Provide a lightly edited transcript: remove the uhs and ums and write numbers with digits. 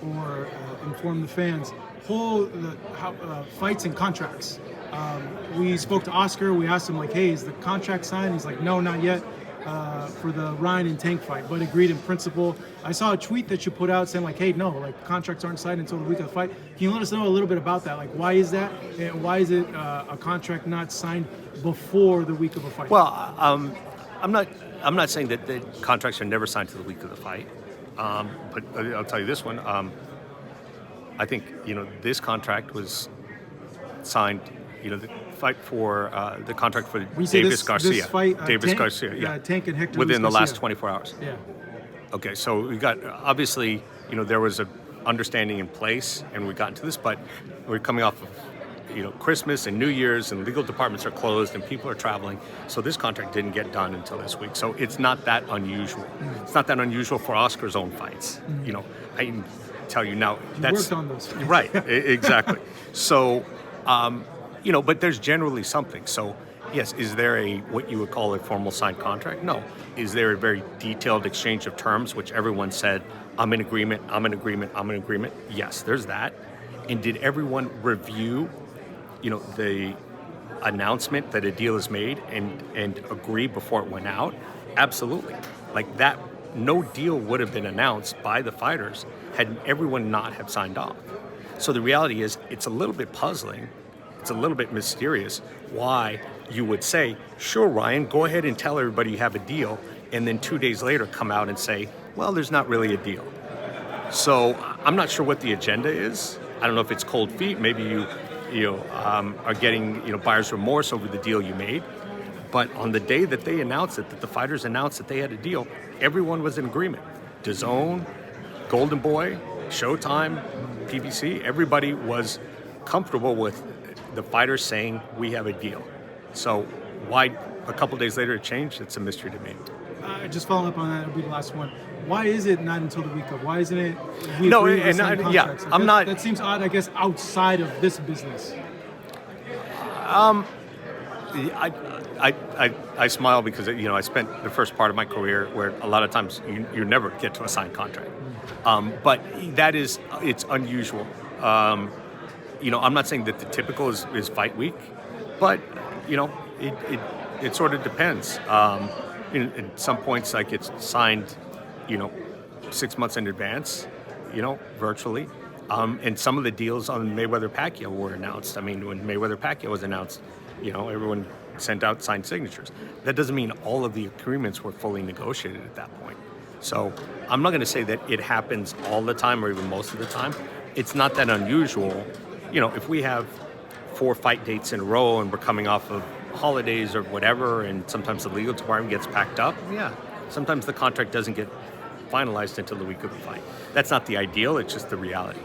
or inform the fans, fights and contracts. We spoke to Oscar. We asked him, like, hey, is the contract signed? He's like, no, not yet, for the Ryan and Tank fight, but agreed in principle. I saw a tweet that you put out saying, like, hey, no, like, contracts aren't signed until the week of the fight. Can you let us know a little bit about that? Like, why is that? And why is it a contract not signed before the week of a fight? Well, I'm not saying that the contracts are never signed to the week of the fight. But I'll tell you this one. I think, this contract was signed, the fight for the contract for Davis Garcia. This fight, Davis Tank, Garcia, yeah. Tank and Hector within the Garcia. last 24 hours. Yeah. Okay, so we got, obviously, there was an understanding in place, and we got into this, but we're coming off of, Christmas and New Year's, and legal departments are closed, and people are traveling. So this contract didn't get done until this week. So it's not that unusual. Mm-hmm. It's not that unusual for Oscar's own fights. Mm-hmm. I can tell you now. Worked on those fights. Right, exactly. So, but there's generally something. So, yes, is there what you would call a formal signed contract? No. Is there a very detailed exchange of terms, which everyone said, I'm in agreement, I'm in agreement, I'm in agreement? Yes, there's that. And did everyone review the announcement that a deal is made and agree before it went out? Absolutely. Like that, no deal would have been announced by the fighters had everyone not have signed off. So the reality is, it's a little bit puzzling. It's a little bit mysterious why you would say, sure, Ryan, go ahead and tell everybody you have a deal, and then 2 days later come out and say, well, there's not really a deal. So I'm not sure what the agenda is. I don't know if it's cold feet. Maybe you are getting buyer's remorse over the deal you made. But on the day that they announced it, that the fighters announced that they had a deal, everyone was in agreement. DAZN, Golden Boy, Showtime, PBC, everybody was comfortable with the fighters saying we have a deal. So why a couple days later it changed? It's a mystery to me. Just following up on that, it'll be the last one. Why is it not until the week of? Why isn't it? I'm not. That seems odd, I guess, outside of this business. I smile because I spent the first part of my career where a lot of times you never get to a signed contract, but it's unusual. I'm not saying that the typical is fight week, but it sort of depends. At some points, like it's signed, 6 months in advance, virtually. And some of the deals on Mayweather-Pacquiao were announced. I mean, when Mayweather-Pacquiao was announced, everyone sent out signed signatures. That doesn't mean all of the agreements were fully negotiated at that point. So I'm not going to say that it happens all the time or even most of the time. It's not that unusual. If we have 4 fight dates in a row and we're coming off of holidays or whatever, and sometimes the legal department gets packed up, sometimes the contract doesn't get finalized until the week of the fight. That's not the ideal, it's just the reality.